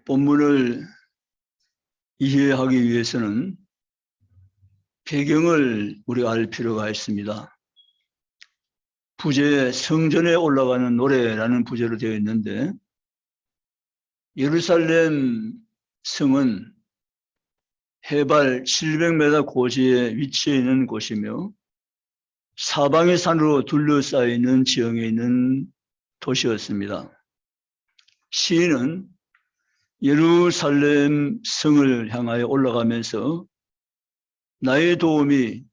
본문을 이해하기 위해서는 배경을 우리가 알 필요가 있습니다. 부제에 성전에 올라가는 노래라는 부제로 되어 있는데, 예루살렘 성은 해발 700m 고지에 위치해 있는 곳이며 사방의 산으로 둘러싸여 있는 지형에 있는 도시였습니다. 시인은 예루살렘 성을 향하여 올라가면서 나의 도움이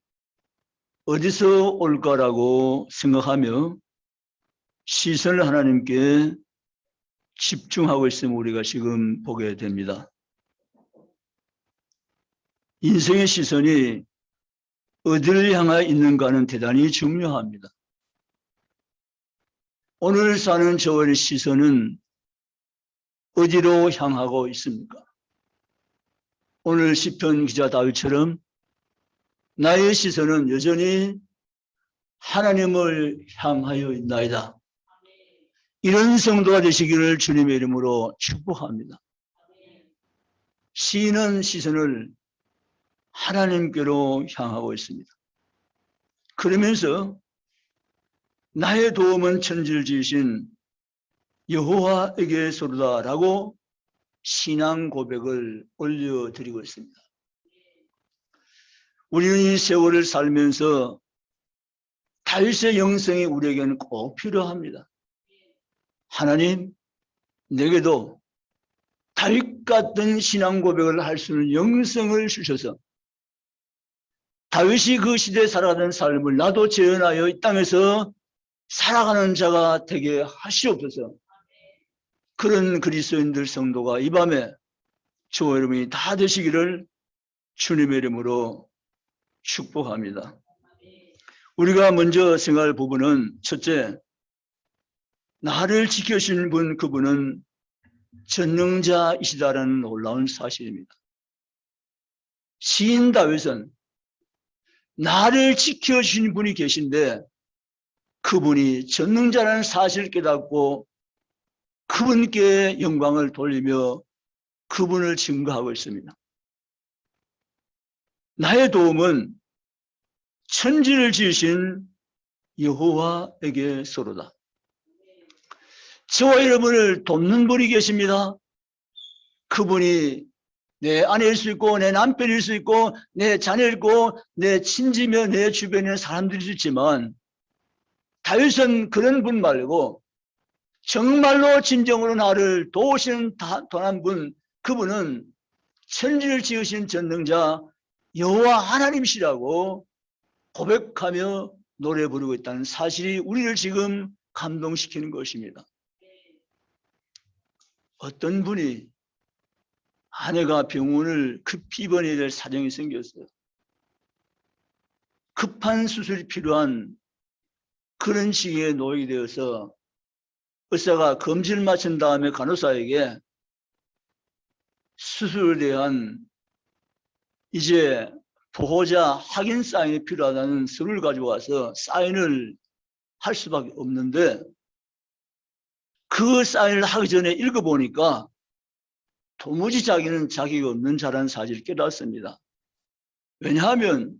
어디서 올까라고 생각하며 시선을 하나님께 집중하고 있음을 우리가 지금 보게 됩니다. 인생의 시선이 어디를 향하여 있는가는 대단히 중요합니다. 오늘 사는 저의 시선은 어디로 향하고 있습니까? 오늘 시편 기자 다윗처럼 나의 시선은 여전히 하나님을 향하여 있나이다. 이런 성도가 되시기를 주님의 이름으로 축복합니다. 시인은 시선을 하나님께로 향하고 있습니다. 그러면서 나의 도움은 천지를 지으신 여호와에게서로다라고 신앙 고백을 올려드리고 있습니다. 우리는 이 세월을 살면서 다윗의 영성이 우리에게는 꼭 필요합니다. 하나님, 내게도 다윗 같은 신앙 고백을 할 수 있는 영성을 주셔서 다윗이 그 시대에 살아가는 삶을 나도 재현하여 이 땅에서 살아가는 자가 되게 하시옵소서. 그런 그리스도인들 성도가 이 밤에 저와 여러분이 다 되시기를 주님의 이름으로 축복합니다. 우리가 먼저 생각할 부분은 첫째, 나를 지켜주신 분, 그분은 전능자이시다라는 놀라운 사실입니다. 시인 다윗은 나를 지켜주신 분이 계신데 그분이 전능자라는 사실을 깨닫고 그분께 영광을 돌리며 그분을 증거하고 있습니다. 나의 도움은 천지를 지으신 여호와에게서로다. 저와 여러분을 돕는 분이 계십니다. 그분이 내 아내일 수 있고 내 남편일 수 있고 내 자녀일 있고 내 친지며 내 주변에 있는 사람들일 수 있지만 다윗은 그런 분 말고 정말로 진정으로 나를 도우시는 도난 분, 그분은 천지를 지으신 전능자 여호와 하나님이시라고 고백하며 노래 부르고 있다는 사실이 우리를 지금 감동시키는 것입니다. 어떤 분이 아내가 병원을 급히 입원해야 될 사정이 생겼어요. 급한 수술이 필요한 그런 시기에 놓이게 되어서 의사가 검진을 마친 다음에 간호사에게 수술에 대한 이제 보호자 확인 사인이 필요하다는 서류를 가지고 와서 사인을 할 수밖에 없는데 그 사인을 하기 전에 읽어보니까 도무지 자기는 자격이 없는 자라는 사실을 깨닫습니다. 왜냐하면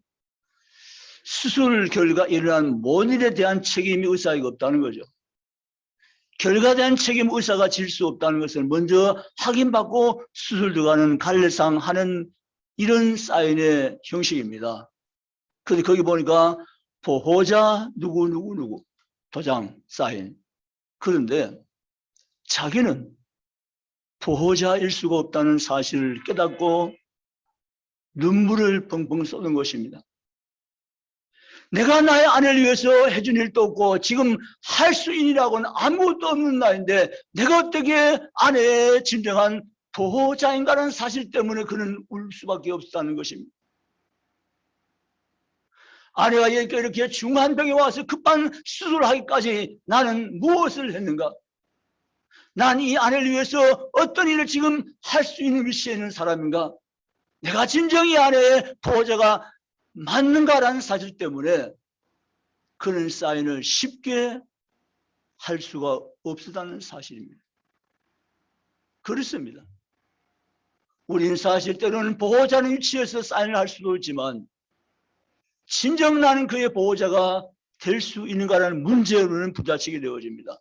수술 결과 일어난 모든 일에 대한 책임이 의사에게 없다는 거죠. 결과에 대한 책임 의사가 질 수 없다는 것을 먼저 확인받고 수술 들어가는 갈래상 하는 이런 사인의 형식입니다. 그런데 거기 보니까 보호자 누구 도장 사인. 그런데 자기는 보호자일 수가 없다는 사실을 깨닫고 눈물을 펑펑 쏟는 것입니다. 내가 나의 아내를 위해서 해준 일도 없고 지금 할 수 있느라고는 아무것도 없는 나인데 내가 어떻게 아내의 진정한 보호자인가라는 사실 때문에 그는 울 수밖에 없다는 것입니다. 아내가 이렇게 중한 병에 와서 급한 수술을 하기까지 나는 무엇을 했는가? 난 이 아내를 위해서 어떤 일을 지금 할 수 있는 위치에 있는 사람인가? 내가 진정이 아내의 보호자가 맞는가라는 사실 때문에 그런 사인을 쉽게 할 수가 없었다는 사실입니다. 그렇습니다. 우리는 사실 때로는 보호자는 위치에서 사인을 할 수도 있지만 진정 나는 그의 보호자가 될 수 있는가라는 문제로는 부딪히게 되어집니다.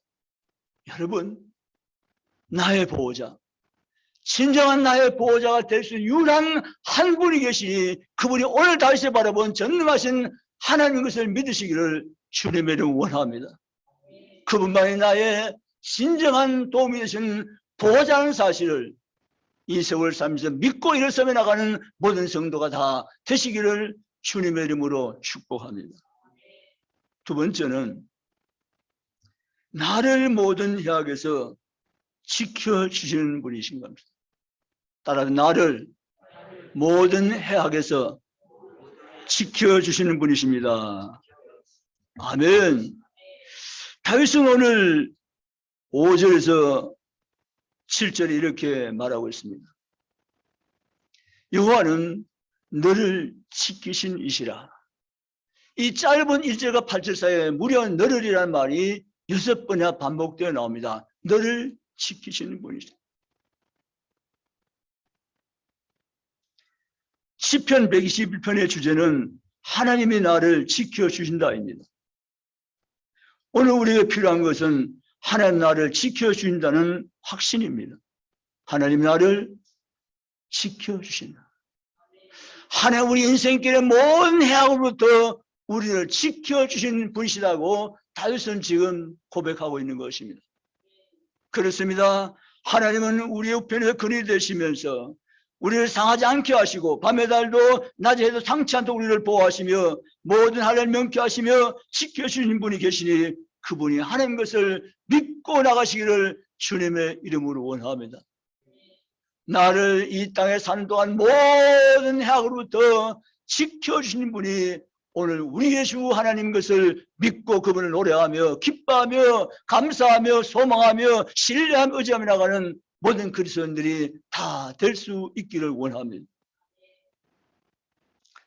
여러분, 나의 보호자, 진정한 나의 보호자가 될 수 있는 유일한 한 분이 계시니 그분이 오늘 다윗이 바라본 전능하신 하나님의 것을 믿으시기를 주님의 이름으로 원합니다. 그분만이 나의 진정한 도움이 되시는 보호자라는 사실을 이 세월 살면서 믿고 일어서며 나가는 모든 성도가 다 되시기를 주님의 이름으로 축복합니다. 두 번째는 나를 모든 해악에서 지켜주시는 분이신 겁니다. 따라서 나를 모든 해악에서 지켜주시는 분이십니다. 아멘. 다윗은 오늘 5절에서 7절에 이렇게 말하고 있습니다. 여호와는 너를 지키신 이시라. 이 짧은 1절과 8절 사이에 무려 너를이라는 말이 6번이나 반복되어 나옵니다. 너를 지키시는 분이시다. 시편 121편의 주제는 하나님이 나를 지켜주신다입니다. 오늘 우리에게 필요한 것은 하나님 나를 지켜주신다는 확신입니다. 하나님 나를 지켜주신다. 하나님 우리 인생길의 모든 해악으로부터 우리를 지켜주신 분이시라고 다윗은 지금 고백하고 있는 것입니다. 그렇습니다. 하나님은 우리 우편에 근이 되시면서 우리를 상하지 않게 하시고 밤에 달도 낮에 해도 상치 않도록 우리를 보호하시며 모든 하나님을 명쾌하시며 지켜주신 분이 계시니 그분이 하나님 것을 믿고 나가시기를 주님의 이름으로 원합니다. 나를 이 땅에 사는 동안 모든 해악으로부터 지켜주시는 분이 오늘 우리의 주 하나님 것을 믿고 그분을 노래하며 기뻐하며 감사하며 소망하며 신뢰하며 의지하며 나가는 모든 그리스도인들이 다 될 수 있기를 원합니다.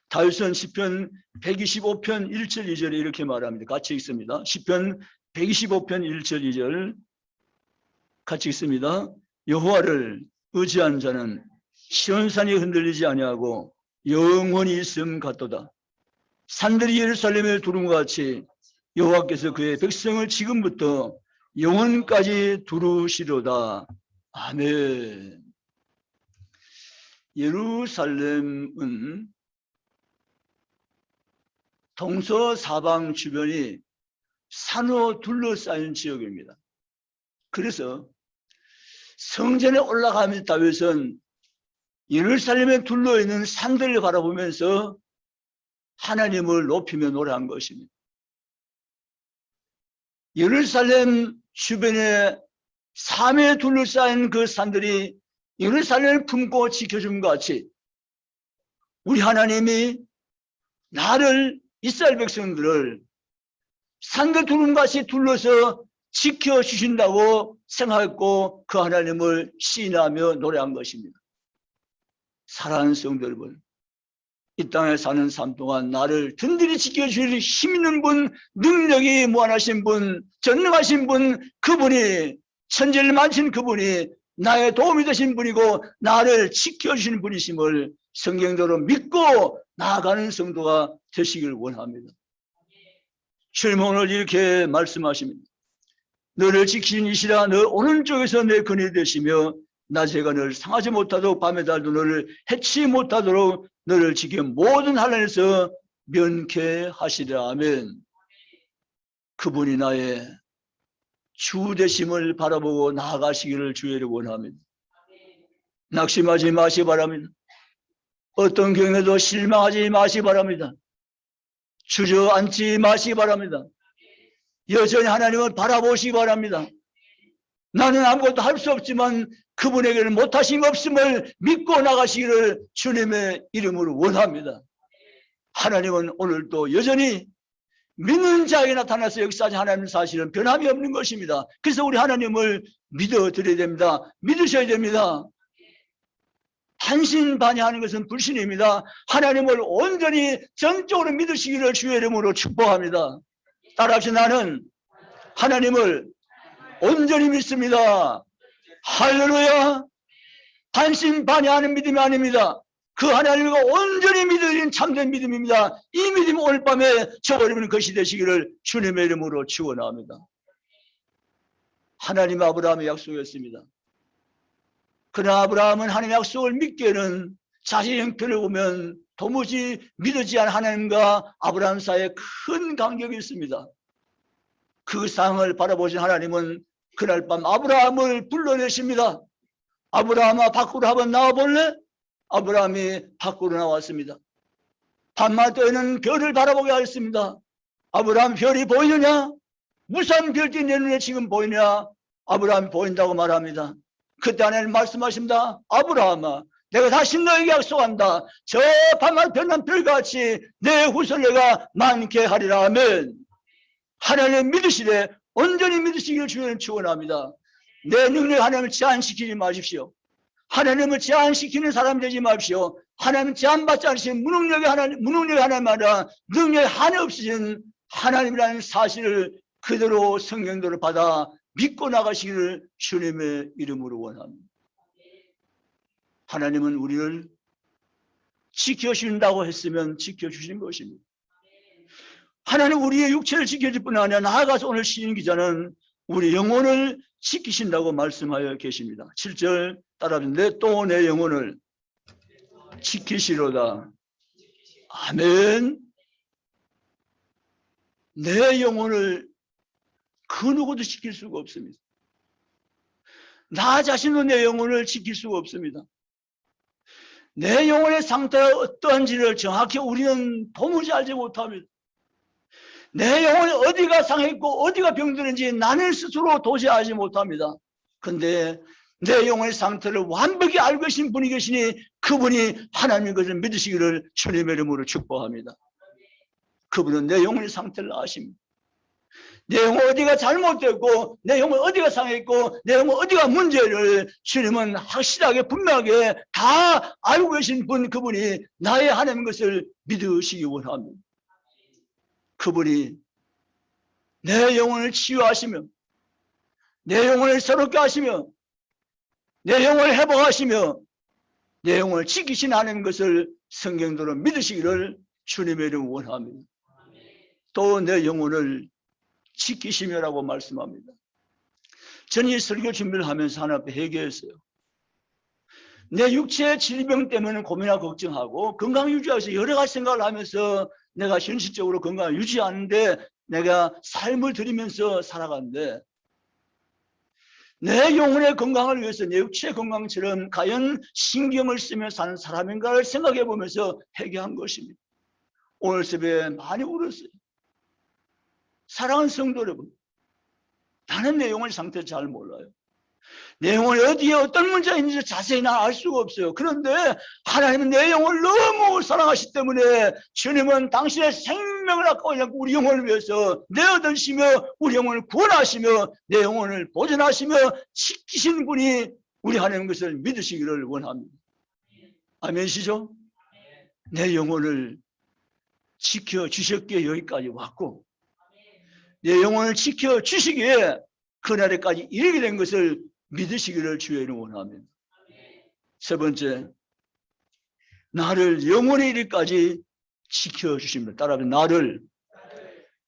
다윗은 시편 125편 1절 2절에 이렇게 말합니다. 같이 읽습니다. 시편 125편 1절 2절 같이 읽습니다. 여호와를 의지한 자는 시온산이 흔들리지 아니하고 영원히 있음 같도다. 산들이 예루살렘에 두른 것 같이 여호와께서 그의 백성을 지금부터 영원까지 두르시로다. 아멘. 예루살렘은 동서사방 주변이 산으로 둘러싸인 지역입니다. 그래서 성전에 올라가면서 다윗은 예루살렘에 둘러있는 산들을 바라보면서 하나님을 높이며 노래한 것입니다. 예루살렘 주변에 삶에 둘러싸인 그 산들이 예루살렘을 품고 지켜준 것 같이 우리 하나님이 나를 이스라엘 백성들을 산들 두른같이 둘러서 지켜주신다고 생각했고 그 하나님을 시인하며 노래한 것입니다. 사랑하는 성도 여러분, 이 땅에 사는 삶 동안 나를 든든히 지켜주실 힘 있는 분, 능력이 무한하신 분, 전능하신 분, 그분이 천지를 만신 그분이 나의 도움이 되신 분이고 나를 지켜주시는 분이심을 성경대로 믿고 나아가는 성도가 되시길 원합니다. 주님 오늘 이렇게 말씀하십니다. 너를 지키신 이시라 너 오른쪽에서 내 근이 되시며 낮에가 너를 상하지 못하도록 밤에 달도 너를 해치지 못하도록 너를 지켜 모든 환난에서 면케하시리라. 아멘. 그분이 나의 주 되심을 바라보고 나아가시기를 주의를 원합니다. 낙심하지 마시 바랍니다. 어떤 경우에도 실망하지 마시 바랍니다. 주저앉지 마시 바랍니다. 여전히 하나님을 바라보시기 바랍니다. 나는 아무것도 할 수 없지만 그분에게는 못하심 없음을 믿고 나가시기를 주님의 이름으로 원합니다. 하나님은 오늘도 여전히 믿는 자에게 나타나서 역사하신 하나님의 사실은 변함이 없는 것입니다. 그래서 우리 하나님을 믿어드려야 됩니다. 믿으셔야 됩니다. 반신반의하는 것은 불신입니다. 하나님을 온전히 전적으로 믿으시기를 주의 이름으로 축복합니다. 따라합시다. 나는 하나님을 온전히 믿습니다. 할렐루야. 반신반의하는 믿음이 아닙니다. 그 하나님과 온전히 믿어진 참된 믿음입니다. 이 믿음 오늘 밤에 저버리는 것이 되시기를 주님의 이름으로 축원합니다. 하나님 아브라함의 약속이었습니다. 그러나 아브라함은 하나님의 약속을 믿기에는 자신의 형편을 보면 도무지 믿어지지 않은 하나님과 아브라함 사이에 큰 간격이 있습니다. 그 상황을 바라보신 하나님은 그날 밤 아브라함을 불러내십니다. 아브라함아, 밖으로 한번 나와볼래? 아브라함이 밖으로 나왔습니다. 밤마다에는 별을 바라보게 하였습니다. 아브라함, 별이 보이느냐? 무슨 별이 내 눈에 지금 보이냐? 아브라함이 보인다고 말합니다. 그때 하나님 말씀하십니다. 아브라함아, 내가 다시 너에게 약속한다. 저 밤하늘 변한 별같이 내 후손 내가 많게 하리라. 아멘. 하나님 믿으시되 온전히 믿으시기를 주님을 축원합니다. 내 능력 하나님을 제한시키지 마십시오. 하나님을 제한시키는 사람 되지 마십시오. 하나님 제한받지 않으신 무능력의 하나님 아니라 능력에 한이 없으신 하나님이라는 사실을 그대로 성경대로 받아 믿고 나가시기를 주님의 이름으로 원합니다. 하나님은 우리를 지켜주신다고 했으면 지켜주신 것입니다. 하나님 우리의 육체를 지켜줄 뿐 아니라 나아가서 오늘 시인 기자는 우리 영혼을 지키신다고 말씀하여 계십니다. 7절 따라하는데 또 내 영혼을 지키시로다. 아멘. 내 영혼을 그 누구도 지킬 수가 없습니다. 나 자신도 내 영혼을 지킬 수가 없습니다. 내 영혼의 상태가 어떠한지를 정확히 우리는 도무지 알지 못합니다. 내 영혼이 어디가 상했고 어디가 병드는지 나는 스스로 도저히 알지 못합니다. 그런데 내 영혼의 상태를 완벽히 알고 계신 분이 계시니 그분이 하나님의 것을 믿으시기를 주님의 이름으로 축복합니다. 그분은 내 영혼의 상태를 아십니다. 내 영혼 어디가 잘못됐고 내 영혼 어디가 상했고 내 영혼 어디가 문제를 주님은 확실하게 분명하게 다 알고 계신 분, 그분이 나의 하나님의 것을 믿으시기 원합니다. 그분이 내 영혼을 치유하시며 내 영혼을 새롭게 하시며 내 영혼을 회복하시며 내 영혼을 지키신 하나님 것을 성경대로 믿으시기를 주님의 이름으로 원합니다. 또 내 영혼을 지키시며라고 말씀합니다. 저는 이 설교 준비를 하면서 하나 앞에 회개했어요. 내 육체의 질병 때문에 고민하고 걱정하고 건강 유지하면서 여러 가지 생각을 하면서 내가 현실적으로 건강을 유지하는데 내가 삶을 들이면서 살아가는데 내 영혼의 건강을 위해서 내 육체의 건강처럼 과연 신경을 쓰며 사는 사람인가를 생각해 보면서 회개한 것입니다. 오늘 새벽에 많이 울었어요. 사랑하는 성도 여러분, 나는 내 영혼의 상태를 잘 몰라요. 내 영혼이 어디에 어떤 문제가 있는지 자세히 난 알 수가 없어요. 그런데 하나님은 내 영혼을 너무 사랑하시기 때문에 주님은 당신의 생명을 아까워하지 않고 우리 영혼을 위해서 내어드시며 우리 영혼을 구원하시며 내 영혼을 보존하시며 지키신 분이 우리 하나님 것을 믿으시기를 원합니다. 아멘이시죠? 내 영혼을 지켜주셨기에 여기까지 왔고 내 영혼을 지켜주시기에 그날에까지 이르게 된 것을 믿으시기를 주의 이름으로 원합니다. 세 번째, 나를 영원에 이르기까지 지켜주십니다. 따라하면 나를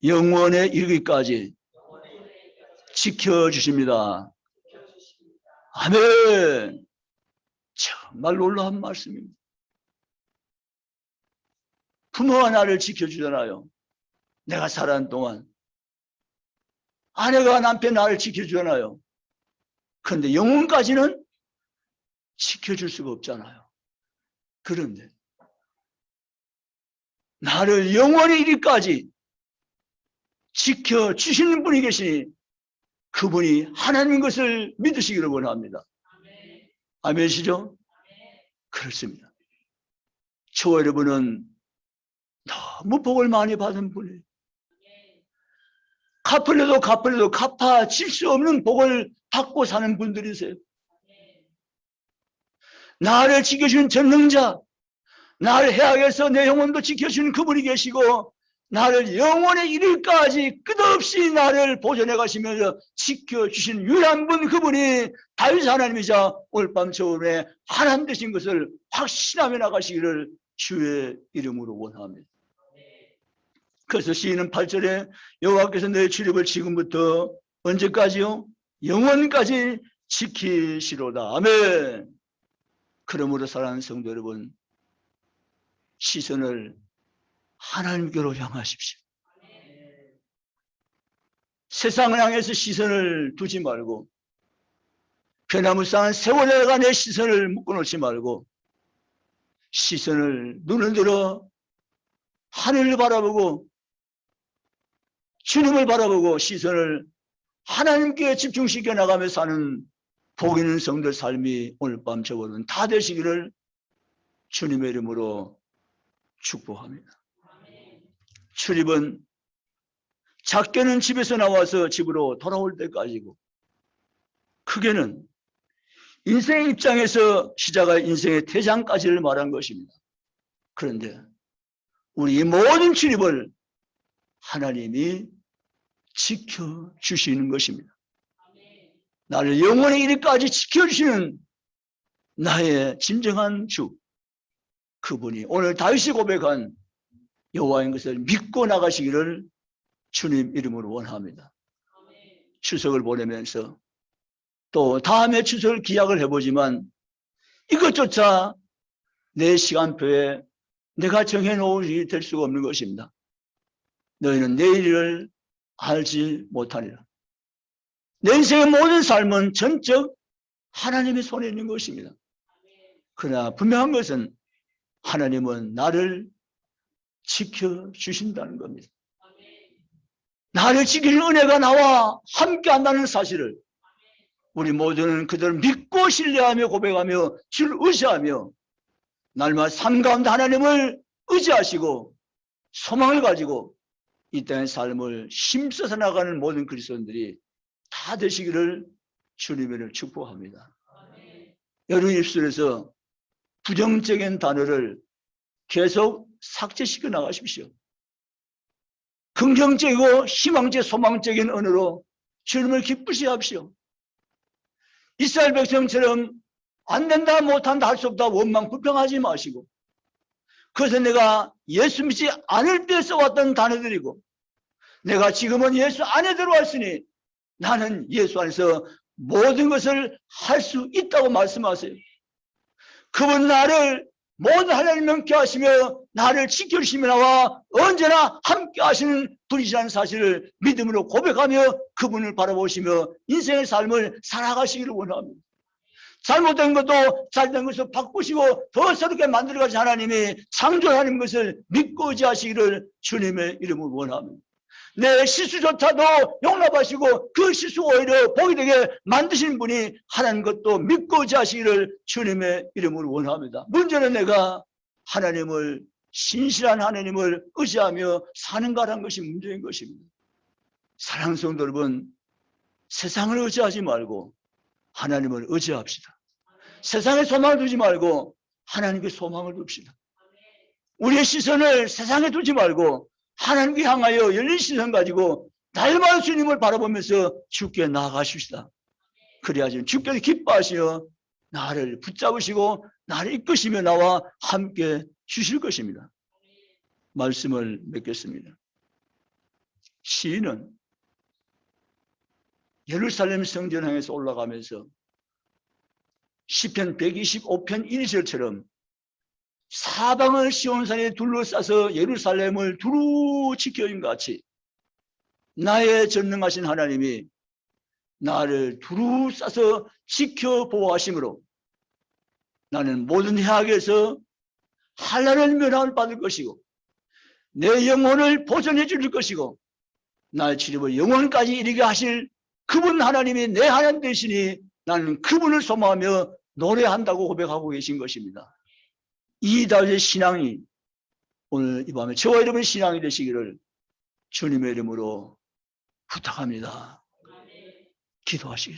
영원에 이르기까지 지켜주십니다. 아멘. 정말 놀라운 말씀입니다. 부모가 나를 지켜주잖아요. 내가 살아가는 동안. 아내가 남편 나를 지켜주잖아요. 그런데 영혼까지는 지켜줄 수가 없잖아요. 그런데 나를 영원히 이르기까지 지켜주시는 분이 계시니 그분이 하나님인 것을 믿으시기를 원합니다. 아멘이시죠? 그렇습니다. 저와 여러분은 너무 복을 많이 받은 분이에요. 갚으려도 갚아질 수 없는 복을 받고 사는 분들이세요. 나를 지켜주는 전능자, 나를 해악에서 내 영혼도 지켜주는 그분이 계시고 나를 영원에 이르기까지 끝없이 나를 보존해 가시면서 지켜주신 유일한 분, 그분이 다윗 하나님이자 오늘 밤 저울에 하나님 되신 것을 확신하며 나가시기를 주의 이름으로 원합니다. 그래서 시인은 8절에 여호와께서 내 출입을 지금부터 언제까지요? 영원까지 지키시로다. 아멘. 그러므로 사랑하는 성도 여러분, 시선을 하나님께로 향하십시오. 세상을 향해서 시선을 두지 말고, 변화무쌍한 세월에다가 내 시선을 묶어놓지 말고, 시선을 눈을 들어 하늘을 바라보고 주님을 바라보고 시선을 하나님께 집중시켜 나가며 사는 복 있는 성도의 삶이 오늘 밤 저보는 다 되시기를 주님의 이름으로 축복합니다. 출입은 작게는 집에서 나와서 집으로 돌아올 때까지고, 크게는 인생의 입장에서 시작할 인생의 퇴장까지를 말한 것입니다. 그런데 우리 모든 출입을 하나님이 지켜주시는 것입니다. 나를 영원히 이르기까지 지켜주시는 나의 진정한 주, 그분이 오늘 다윗이 고백한 여호와인 것을 믿고 나가시기를 주님 이름으로 원합니다. 추석을 보내면서 또 다음에 추석을 기약을 해보지만 이것조차 내 시간표에 내가 정해놓은 일이 될 수가 없는 것입니다. 너희는 내일을 알지 못하리라. 내 인생의 모든 삶은 전적 하나님의 손에 있는 것입니다. 그러나 분명한 것은 하나님은 나를 지켜주신다는 겁니다. 나를 지키는 은혜가 나와 함께 한다는 사실을 우리 모두는 그들을 믿고 신뢰하며 고백하며 주를 의지하며 날마다 삶 가운데 하나님을 의지하시고 소망을 가지고 이 땅의 삶을 힘써서 나가는 모든 그리스도인들이 다 되시기를 주님을 축복합니다. 여러분 입술에서 부정적인 단어를 계속 삭제시켜 나가십시오. 긍정적이고 희망적, 소망적인 언어로 주님을 기쁘시게 합시오. 이스라엘 백성처럼 안 된다, 못한다, 할 수 없다, 원망, 불평하지 마시고, 그래서 내가 예수 믿지 않을 때 써왔던 단어들이고, 내가 지금은 예수 안에 들어왔으니 나는 예수 안에서 모든 것을 할 수 있다고 말씀하세요. 그분 나를 모든 하나님 명께 하시며 나를 지켜주시며 나와 언제나 함께 하시는 분이시라는 사실을 믿음으로 고백하며 그분을 바라보시며 인생의 삶을 살아가시기를 원합니다. 잘못된 것도 잘된 것을 바꾸시고 더 새롭게 만들어가신 하나님이 창조하는 것을 믿고 의지하시기를 주님의 이름으로 원합니다. 내 실수조차도 용납하시고 그 실수가 오히려 복이 되게 만드신 분이 하나님 것도 믿고 의지하시기를 주님의 이름으로 원합니다. 문제는 내가 하나님을, 신실한 하나님을 의지하며 사는가라는 것이 문제인 것입니다. 사랑하는 성도 여러분, 세상을 의지하지 말고 하나님을 의지합시다. 세상에 소망을 두지 말고 하나님께 소망을 둡시다. 우리의 시선을 세상에 두지 말고 하나님께 향하여 열린 시선 가지고 날마다 주님을 바라보면서 주께 나아가십시다. 그래야지 주께서 기뻐하시어 나를 붙잡으시고 나를 이끄시며 나와 함께 주실 것입니다. 말씀을 맺겠습니다. 시인은 예루살렘 성전 향해서 올라가면서 시편 125편 1절처럼 사방을 시온산에 둘러싸서 예루살렘을 두루 지켜인 같이 나의 전능하신 하나님이 나를 두루 싸서 지켜 보호하심으로 나는 모든 해악에서 한란한 면함을 받을 것이고 내 영혼을 보존해 줄 것이고 나의 출입을 영원까지 이르게 하실 그분 하나님이 내 하나님 되시니 나는 그분을 소망하며 노래한다고 고백하고 계신 것입니다. 이 다윗의 신앙이 오늘 이 밤에 저와 여러분의 신앙이 되시기를 주님의 이름으로 부탁합니다. 기도하시겠습니다.